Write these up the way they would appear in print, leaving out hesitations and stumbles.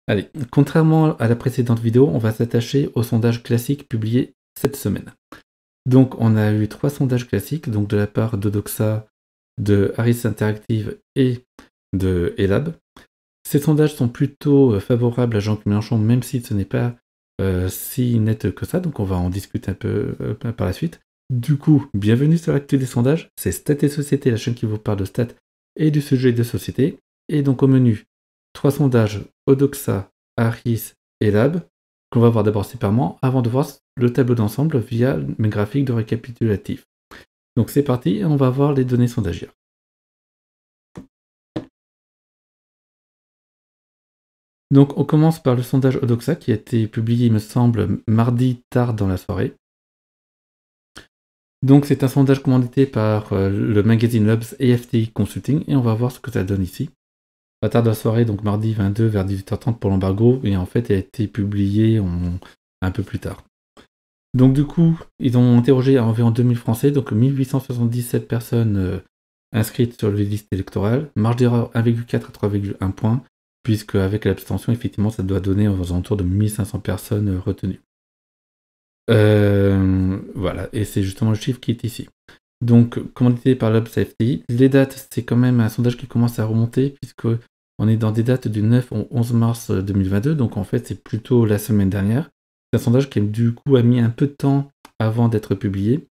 Allez, contrairement à la précédente vidéo, on va s'attacher au sondage classique publié cette semaine. Donc on a eu 3 sondages classiques, donc de la part d'Odoxa, de Harris Interactive et de Elab. Ces sondages sont plutôt favorables à Jean-Luc Mélenchon, même si ce n'est pas si net que ça, donc on va en discuter un peu par la suite. Du coup, bienvenue sur l'actu des sondages, c'est Stats et Société, la chaîne qui vous parle de stats et du sujet de société. Et donc au menu, 3 sondages, Odoxa, Harris et Lab, qu'on va voir d'abord séparément, avant de voir le tableau d'ensemble via mes graphiques de récapitulatif. Donc c'est parti, on va voir les données sondagières. Donc on commence par le sondage Odoxa qui a été publié, il me semble, mardi tard dans la soirée. Donc c'est un sondage commandité par le magazine Labs AFT Consulting et on va voir ce que ça donne ici. À tard de la soirée, donc mardi 22 vers 18h30 pour l'embargo, et en fait il a été publié un peu plus tard. Donc du coup, ils ont interrogé environ 2000 Français, donc 1877 personnes inscrites sur les listes électorales, marge d'erreur 1,4 à 3,1 points, puisque avec l'abstention, effectivement, ça doit donner aux alentours de 1500 personnes retenues. Voilà, et c'est justement le chiffre qui est ici. Donc, commandité par l'Obs AFTI, les dates, c'est quand même un sondage qui commence à remonter, puisque on est dans des dates du 9 au 11 mars 2022, donc en fait, c'est plutôt la semaine dernière. C'est un sondage qui, du coup, a mis un peu de temps avant d'être publié,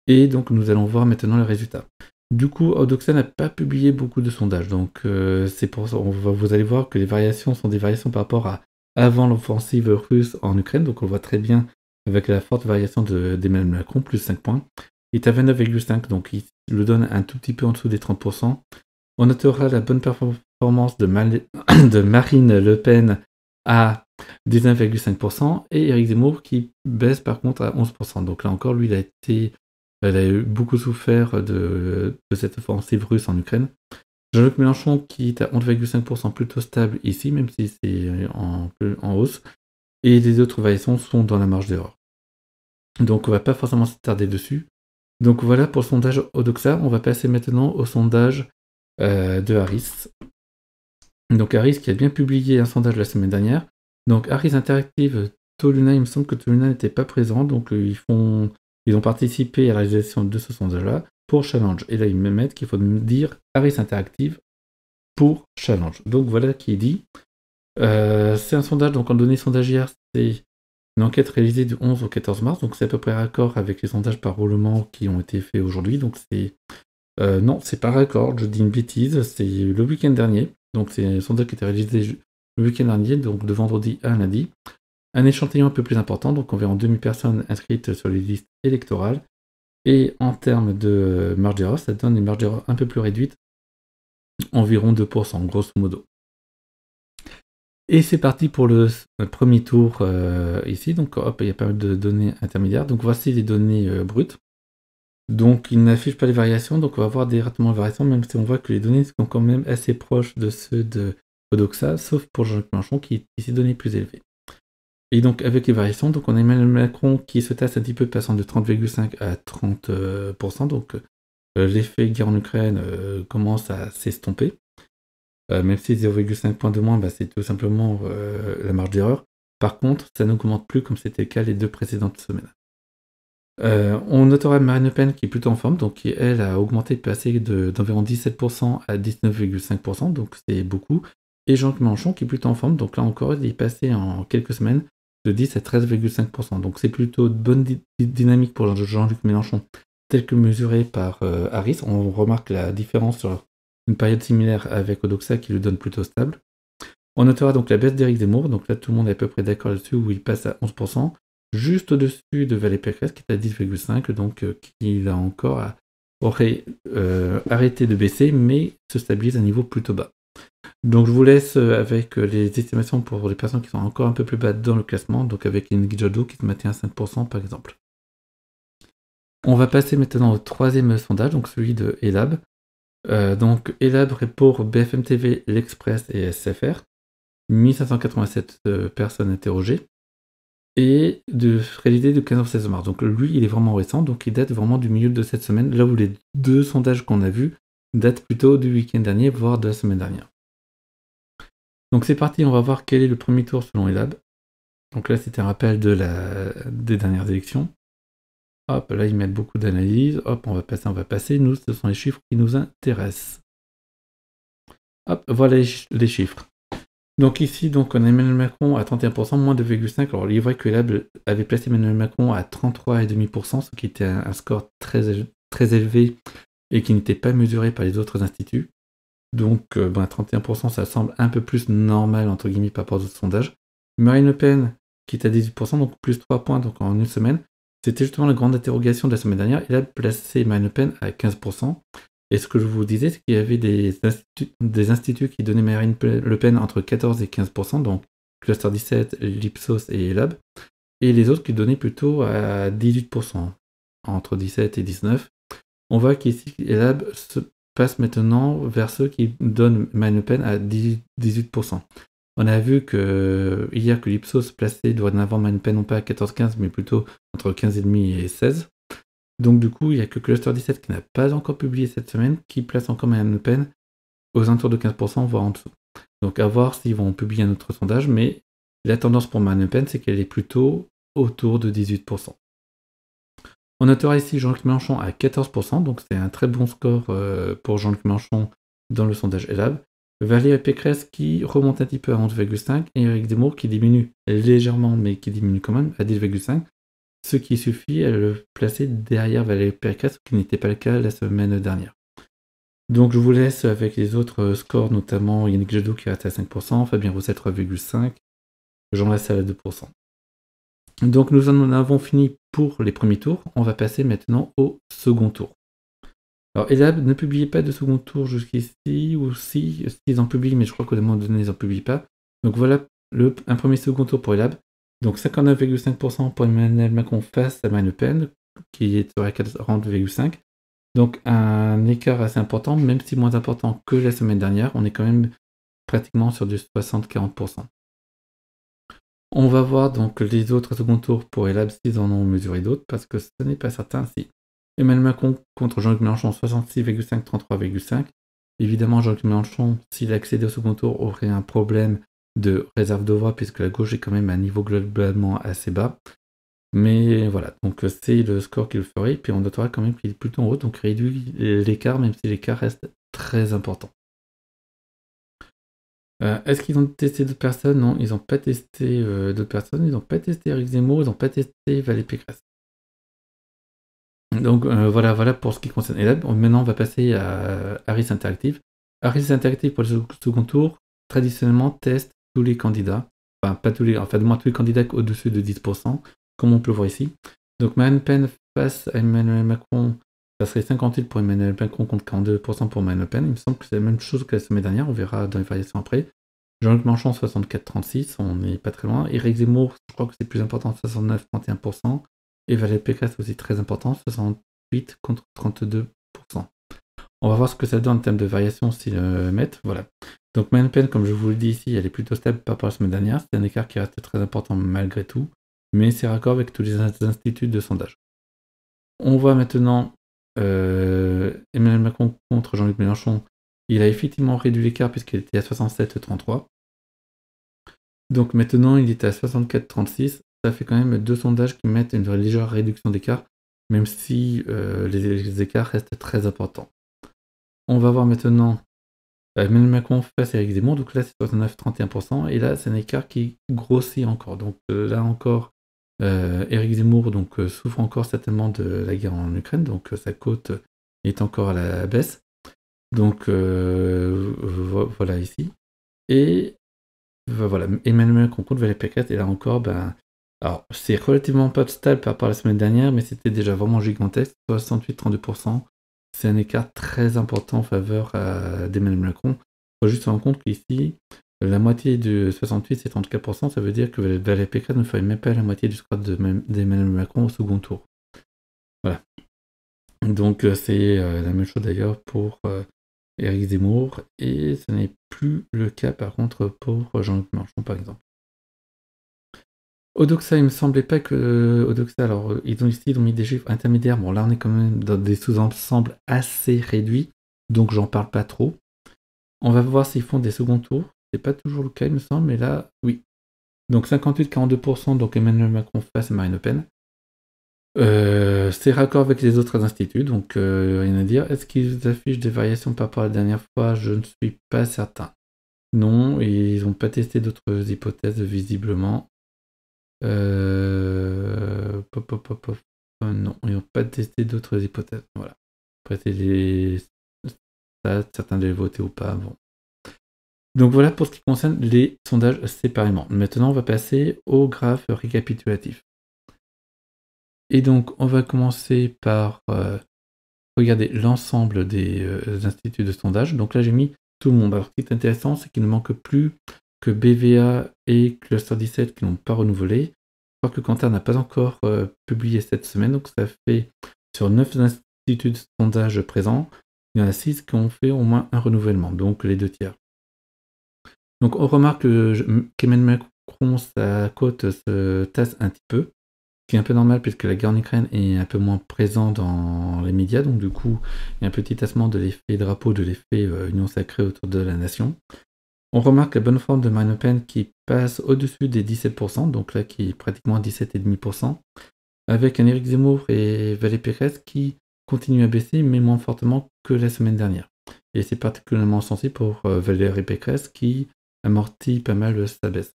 et donc nous allons voir maintenant les résultats. Du coup, Odoxa n'a pas publié beaucoup de sondages, donc c'est pour ça, vous allez voir que les variations sont des variations par rapport à avant l'offensive russe en Ukraine, donc on voit très bien avec la forte variation d'Emmanuel Macron, plus 5 points. Il est à 29,5, donc il le donne un tout petit peu en dessous des 30%. On notera la bonne performance de Marine Le Pen à 19,5% et Éric Zemmour qui baisse par contre à 11%. Donc là encore, lui, il a eu beaucoup souffert de cette offensive russe en Ukraine. Jean-Luc Mélenchon qui est à 11,5% plutôt stable ici, même si c'est en hausse. Et les autres variations sont dans la marge d'erreur. Donc on va pas forcément s'attarder dessus. Donc voilà pour le sondage Odoxa. On va passer maintenant au sondage de Harris. Donc Harris qui a bien publié un sondage la semaine dernière. Donc Harris Interactive, Toluna, il me semble que Toluna n'était pas présent. Donc ils ont participé à la réalisation de ce sondage-là pour Challenge. Et là ils me mettent qu'il faut dire Harris Interactive pour Challenge. Donc voilà qui est dit. C'est un sondage, donc en données sondagières, c'est une enquête réalisée du 11 au 14 mars, donc c'est à peu près raccord avec les sondages par roulement qui ont été faits aujourd'hui. Donc c'est non, c'est pas raccord, je dis une bêtise, c'est le week-end dernier. Donc c'est un sondage qui a été réalisé le week-end dernier, donc de vendredi à lundi. Un échantillon un peu plus important, donc environ 2000 personnes inscrites sur les listes électorales. Et en termes de marge d'erreur, ça donne une marge d'erreur un peu plus réduite, environ 2%, grosso modo. Et c'est parti pour le premier tour ici. Donc hop, il y a pas mal de données intermédiaires. Donc voici les données brutes. Donc il n'affiche pas les variations, donc on va voir directement les variations, même si on voit que les données sont quand même assez proches de ceux de Odoxa, sauf pour Jean-Luc Mélenchon qui est ici donné plus élevé. Et donc avec les variations, donc on a Emmanuel Macron qui se tasse un petit peu passant de 30,5 à 30%. Donc l'effet guerre en Ukraine commence à s'estomper. Même si 0,5 points de moins, c'est tout simplement la marge d'erreur. Par contre, ça n'augmente plus comme c'était le cas les 2 précédentes semaines. On notera Marine Le Pen qui est plutôt en forme, donc qui elle a augmenté, passé d'environ 17% à 19,5%, donc c'est beaucoup. Et Jean-Luc Mélenchon qui est plutôt en forme, donc là encore il est passé en quelques semaines de 10 à 13,5%. Donc c'est plutôt de bonne dynamique pour Jean-Luc Mélenchon, tel que mesuré par Harris. On remarque la différence sur une période similaire avec Odoxa qui le donne plutôt stable. On notera donc la baisse d'Éric Zemmour, donc là tout le monde est à peu près d'accord là-dessus, où il passe à 11%, juste au-dessus de Valérie Pécresse qui est à 10,5%, donc qui là encore aurait arrêté de baisser, mais se stabilise à un niveau plutôt bas. Donc je vous laisse avec les estimations pour les personnes qui sont encore un peu plus bas dans le classement, donc avec Ingrid Jadot qui se maintient à 5% par exemple. On va passer maintenant au troisième sondage, donc celui de Elab. Donc Elab pour BFM TV, l'Express et SFR, 1587 personnes interrogées, et réalisé de 15 au 16 mars. Donc lui, il est vraiment récent, donc il date vraiment du milieu de cette semaine, là où les 2 sondages qu'on a vus datent plutôt du week-end dernier, voire de la semaine dernière. Donc c'est parti, on va voir quel est le premier tour selon Elab. Donc là, c'était un rappel des dernières élections. Hop, là, ils mettent beaucoup d'analyses. Hop, on va passer. Nous, ce sont les chiffres qui nous intéressent. Hop, voilà les chiffres. Donc ici, donc, on a Emmanuel Macron à 31%, moins 2,5%. Alors, il est vrai que Elab avait placé Emmanuel Macron à 33,5%, ce qui était un score très élevé et qui n'était pas mesuré par les autres instituts. Donc, 31%, ça semble un peu plus normal, entre guillemets, par rapport aux autres sondages. Marine Le Pen, qui est à 18%, donc plus 3 points donc en une semaine. C'était justement la grande interrogation de la semaine dernière. Il a placé Marine Le Pen à 15%. Et ce que je vous disais, c'est qu'il y avait des instituts qui donnaient Marine Le Pen entre 14 et 15%, donc Cluster 17, l'Ipsos et Elab. Et les autres qui donnaient plutôt à 18%, entre 17 et 19. On voit qu'ici, Elab se passe maintenant vers ceux qui donnent Marine Le Pen à 18%. On a vu hier que l'Ipsos plaçait dorénavant Marine Le Pen non pas à 14-15, mais plutôt entre 15,5 et 16. Donc du coup, il n'y a que Cluster 17 qui n'a pas encore publié cette semaine, qui place encore Marine Le Pen aux alentours de 15%, voire en dessous. Donc à voir s'ils vont publier un autre sondage, mais la tendance pour Marine Le Pen, c'est qu'elle est plutôt autour de 18%. On notera ici Jean-Luc Mélenchon à 14%, donc c'est un très bon score pour Jean-Luc Mélenchon dans le sondage Elab. Valérie Pécresse qui remonte un petit peu à 11,5 et Éric Zemmour qui diminue légèrement, mais qui diminue quand même à 10,5, ce qui suffit à le placer derrière Valérie Pécresse, ce qui n'était pas le cas la semaine dernière. Donc je vous laisse avec les autres scores, notamment Yannick Jadot qui reste à 5%, Fabien Roussel 3,5%, Jean Lassalle à 2%. Donc nous en avons fini pour les premiers tours, on va passer maintenant au second tour. Alors Elab ne publiait pas de second tour jusqu'ici, ou si, ils en publient, mais je crois qu'au moment donné ils n'en publient pas. Donc voilà un premier second tour pour Elab. Donc 59,5% pour Emmanuel Macron face à Marine Le Pen, qui est à 40,5%. Donc un écart assez important, même si moins important que la semaine dernière. On est quand même pratiquement sur du 60-40%. On va voir donc les autres second tours pour Elab s'ils en ont mesuré d'autres, parce que ce n'est pas certain si. Emmanuel Macron contre Jean-Luc Mélenchon, 66,5, 33,5. Évidemment, Jean-Luc Mélenchon, s'il accédait au second tour, aurait un problème de réserve de voix, puisque la gauche est quand même à un niveau globalement assez bas. Mais voilà, donc c'est le score qu'il ferait, puis on notera quand même qu'il est plutôt en haut, donc réduit l'écart, même si l'écart reste très important. Est-ce qu'ils ont testé d'autres personnes? Non, ils n'ont pas testé d'autres personnes, ils n'ont pas testé Éric Zemmour, ils n'ont pas testé Valérie Pécresse. Donc voilà pour ce qui concerne Elab. Maintenant, on va passer à Harris Interactive. Harris Interactive, pour le second tour, traditionnellement, teste tous les candidats. Enfin, pas tous les, enfin, du moins tous les candidats au-dessus de 10%, comme on peut le voir ici. Donc, Marine Le Pen face à Emmanuel Macron, ça serait 58 pour Emmanuel Macron contre 42% pour Marine Le Pen. Il me semble que c'est la même chose que la semaine dernière, on verra dans les variations après. Jean-Luc Mélenchon, 64-36, on n'est pas très loin. Éric Zemmour, je crois que c'est plus important, 69-31%. Et Valérie Pécresse aussi très important, 68 contre 32%. On va voir ce que ça donne en termes de variation s'ils le mettent. Voilà. Donc Marine Le Pen, comme je vous le dis ici, elle est plutôt stable par rapport à la semaine dernière. C'est un écart qui reste très important malgré tout, mais c'est raccord avec tous les instituts de sondage. On voit maintenant Emmanuel Macron contre Jean-Luc Mélenchon. Il a effectivement réduit l'écart puisqu'il était à 67-33. Donc maintenant, il est à 64-36. Ça fait quand même deux sondages qui mettent une légère réduction d'écart, même si les écarts restent très importants. On va voir maintenant Emmanuel Macron face à Éric Zemmour, donc là c'est 69-31%, et là c'est un écart qui grossit encore. Donc là encore, Éric Zemmour souffre encore certainement de la guerre en Ukraine, donc sa cote est encore à la baisse. Donc voilà ici. Et voilà, Emmanuel Macron contre Valérie Pécresse, et là encore, alors c'est relativement pas stable par rapport à la semaine dernière, mais c'était déjà vraiment gigantesque, 68-32%. C'est un écart très important en faveur d'Emmanuel Macron. Il faut juste se rendre compte qu'ici, la moitié de 68 c'est 34%, ça veut dire que Valérie Pécresse ne ferait même pas la moitié du score d'Emmanuel Macron au second tour. Voilà. Donc c'est la même chose d'ailleurs pour Éric Zemmour, et ce n'est plus le cas par contre pour Jean-Luc Mélenchon par exemple. Odoxa, il me semblait pas que Odoxa, alors ils ont mis des chiffres intermédiaires, bon là on est quand même dans des sous-ensembles assez réduits, donc j'en parle pas trop. On va voir s'ils font des seconds tours, c'était pas toujours le cas, il me semble, mais là, oui. Donc 58-42%, donc Emmanuel Macron face à Marine Le Pen. C'est raccord avec les autres instituts, donc rien à dire. Est-ce qu'ils affichent des variations par rapport à la dernière fois? Je ne suis pas certain. Non, ils n'ont pas testé d'autres hypothèses visiblement. Non, ils n'ont pas testé d'autres hypothèses. Voilà. Après, c'est des stats, certains les voté ou pas. Bon. Donc voilà pour ce qui concerne les sondages séparément. Maintenant, on va passer au graphe récapitulatif. Et donc, on va commencer par regarder l'ensemble des instituts de sondage. Donc là, j'ai mis tout le monde. Alors, ce qui est intéressant, c'est qu'il ne manque plus que BVA et Cluster 17 qui n'ont pas renouvelé. Je crois que Kantar n'a pas encore publié cette semaine, donc ça fait sur 9 instituts de sondage présents, il y en a 6 qui ont fait au moins un renouvellement, donc les 2 tiers. Donc on remarque qu'Emmanuel Macron, sa cote se tasse un petit peu, ce qui est un peu normal puisque la guerre en Ukraine est un peu moins présente dans les médias, donc du coup il y a un petit tassement de l'effet drapeau, de l'effet union sacrée autour de la nation. On remarque la bonne forme de Marine Le Pen qui passe au-dessus des 17%, donc là qui est pratiquement à 17,5%, avec un Éric Zemmour et Valérie Pécresse qui continuent à baisser, mais moins fortement que la semaine dernière. Et c'est particulièrement sensible pour Valérie Pécresse qui amortit pas mal sa baisse.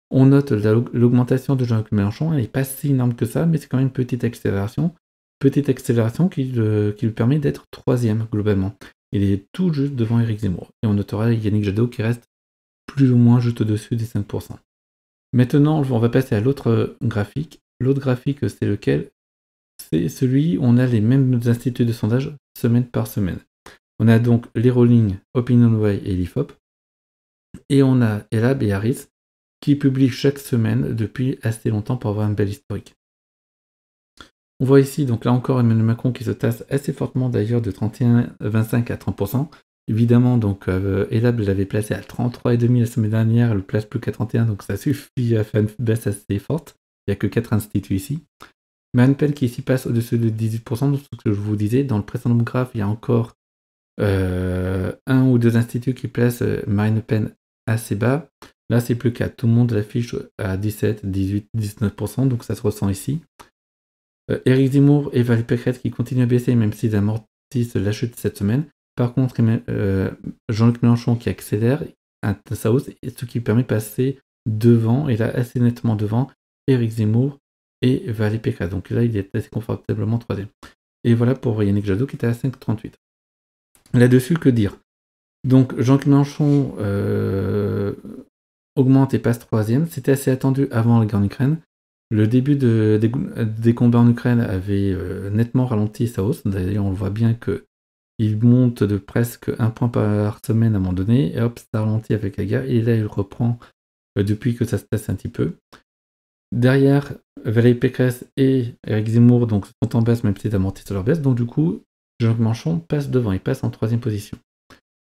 On note l'augmentation de Jean-Luc Mélenchon, elle n'est pas si énorme que ça, mais c'est quand même une petite accélération qui lui permet d'être 3e globalement. Il est tout juste devant Éric Zemmour. Et on notera Yannick Jadot qui reste plus ou moins juste au-dessus des 5%. Maintenant, on va passer à l'autre graphique. L'autre graphique, c'est lequel? C'est celui où on a les mêmes instituts de sondage semaine par semaine. On a donc les Rolling, OpinionWay et l'IFOP. Et on a Elab et Harris qui publient chaque semaine depuis assez longtemps pour avoir un bel historique. On voit ici, donc là encore, Emmanuel Macron qui se tasse assez fortement d'ailleurs de 31,25 à 30%. Évidemment, donc Elab l'avait placé à 33,5 la semaine dernière, elle le place plus qu'à 31, donc ça suffit à faire une baisse assez forte. Il n'y a que 4 instituts ici. Marine Le Pen qui ici passe au-dessus de 18%, donc ce que je vous disais, dans le précédent graphe, il y a encore 1 ou 2 instituts qui placent Marine Le Pen assez bas. Là, c'est plus le cas. Tout le monde l'affiche à 17, 18, 19%, donc ça se ressent ici. Éric Zemmour et Valérie Pécresse qui continuent à baisser, même s'ils amortissent la chute cette semaine. Par contre, Jean-Luc Mélenchon qui accélère sa hausse, ce qui permet de passer devant, et là assez nettement devant, Éric Zemmour et Valérie Pécresse. Donc là, il est assez confortablement 3e. Et voilà pour Yannick Jadot qui était à 5,38. Là-dessus, que dire? Donc Jean-Luc Mélenchon augmente et passe 3e. C'était assez attendu avant la guerre en Ukraine. Le début des combats en Ukraine avait nettement ralenti sa hausse. D'ailleurs, on le voit bien qu'il monte de presque 1 point par semaine à un moment donné, et hop, ça ralentit avec la guerre, et là, il reprend depuis que ça se tasse un petit peu. Derrière, Valérie Pécresse et Éric Zemmour donc, sont en baisse, même s'ils amortissent leur baisse. Donc du coup, Jean-Luc Mélenchon passe devant, il passe en 3e position.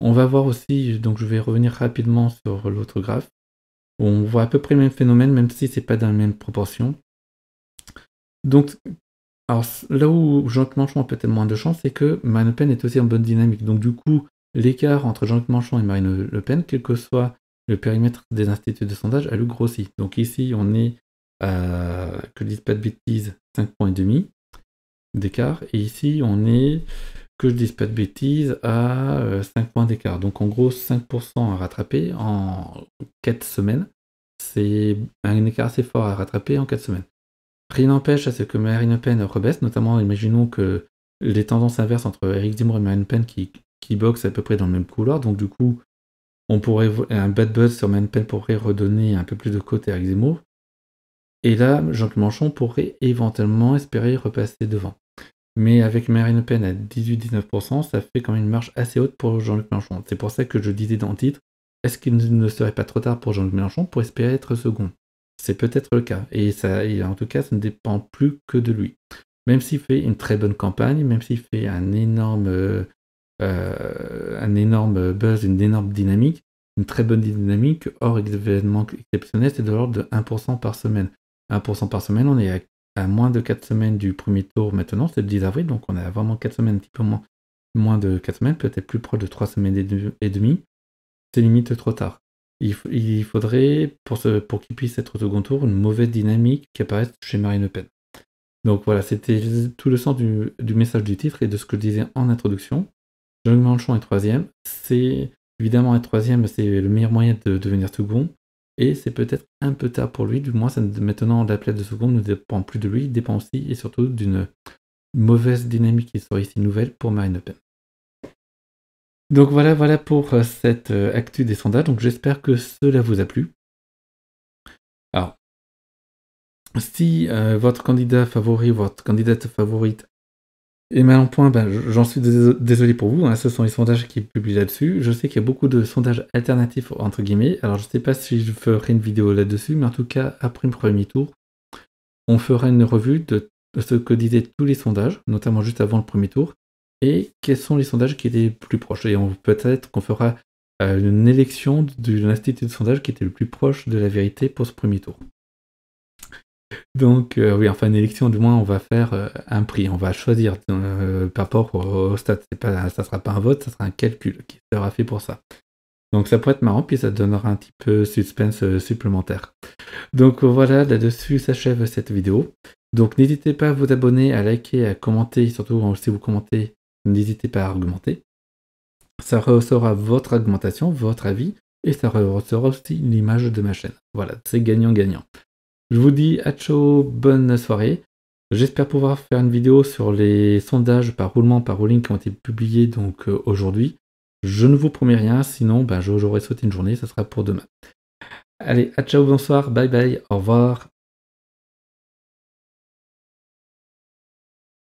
On va voir aussi, donc je vais revenir rapidement sur l'autre graphe, où on voit à peu près le même phénomène, même si c'est pas dans la même proportion. Donc, alors là où Jean-Luc Mélenchon a peut-être moins de chance, c'est que Marine Le Pen est aussi en bonne dynamique. Donc du coup, l'écart entre Jean-Luc Mélenchon et Marine Le Pen, quel que soit le périmètre des instituts de sondage, a lui grossi. Donc ici, on est à, que je dise pas de bêtises, 5,5 points d'écart. Et ici, on est, que je dise pas de bêtises, à 5 points d'écart. Donc en gros, 5% à rattraper en 4 semaines. C'est un écart assez fort à rattraper en 4 semaines. Rien n'empêche à ce que Marine Le Pen rebaisse, notamment imaginons que les tendances inverses entre Éric Zemmour et Marine Le Pen qui boxent à peu près dans le même couloir, donc du coup, on pourrait un bad buzz sur Marine Le Pen pourrait redonner un peu plus de côte à Éric Zemmour. Et là, Jean-Luc Mélenchon pourrait éventuellement espérer repasser devant. Mais avec Marine Le Pen à 18-19%, ça fait quand même une marge assez haute pour Jean-Luc Mélenchon. C'est pour ça que je disais dans le titre, est-ce qu'il ne serait pas trop tard pour Jean-Luc Mélenchon pour espérer être second? C'est peut-être le cas. Et en tout cas, ça ne dépend plus que de lui. Même s'il fait une très bonne campagne, même s'il fait un énorme buzz, une énorme dynamique, une très bonne dynamique, hors événement exceptionnel, c'est de l'ordre de 1% par semaine. 1% par semaine, on est à moins de 4 semaines du premier tour maintenant, c'est le 10 avril, donc on a vraiment 4 semaines, un petit peu moins de 4 semaines, peut-être plus proche de 3 semaines et demie. C'est limite trop tard. il faudrait, pour qu'il puisse être au second tour, une mauvaise dynamique qui apparaisse chez Marine Le Pen. Donc voilà, c'était tout le sens du message du titre et de ce que je disais en introduction. Jean-Luc Mélenchon est troisième. C'est évidemment être troisième, c'est le meilleur moyen de devenir second. Et c'est peut-être un peu tard pour lui, du moins maintenant la place de second ne dépend plus de lui, il dépend aussi et surtout d'une mauvaise dynamique qui serait ici nouvelle pour Marine Le Pen. Donc voilà pour cette actu des sondages, donc j'espère que cela vous a plu. Alors, si votre candidat favori, votre candidate favorite est mal en point, j'en suis désolé pour vous, hein, ce sont les sondages qui publient là-dessus. Je sais qu'il y a beaucoup de sondages alternatifs, entre guillemets, alors je ne sais pas si je ferai une vidéo là-dessus, mais en tout cas, après le premier tour, on fera une revue de ce que disaient tous les sondages, notamment juste avant le premier tour, et quels sont les sondages qui étaient plus proches. Et peut-être qu'on fera une élection de l'institut de sondage qui était le plus proche de la vérité pour ce premier tour. Donc oui, enfin une élection, du moins on va faire un prix, on va choisir par rapport au stade. Ça sera pas un vote, ça sera un calcul qui sera fait pour ça. Donc ça pourrait être marrant, puis ça donnera un petit peu suspense supplémentaire. Donc voilà, là-dessus s'achève cette vidéo. Donc n'hésitez pas à vous abonner, à liker, à commenter, surtout si vous commentez, n'hésitez pas à argumenter. Ça ressort votre argumentation, votre avis, et ça ressort aussi l'image de ma chaîne. Voilà, c'est gagnant-gagnant. Je vous dis à ciao, bonne soirée. J'espère pouvoir faire une vidéo sur les sondages par roulement, par rolling qui ont été publiés donc aujourd'hui. Je ne vous promets rien, sinon j'aurais sauté une journée, ça sera pour demain. Allez, à ciao, bonsoir, bye bye, au revoir.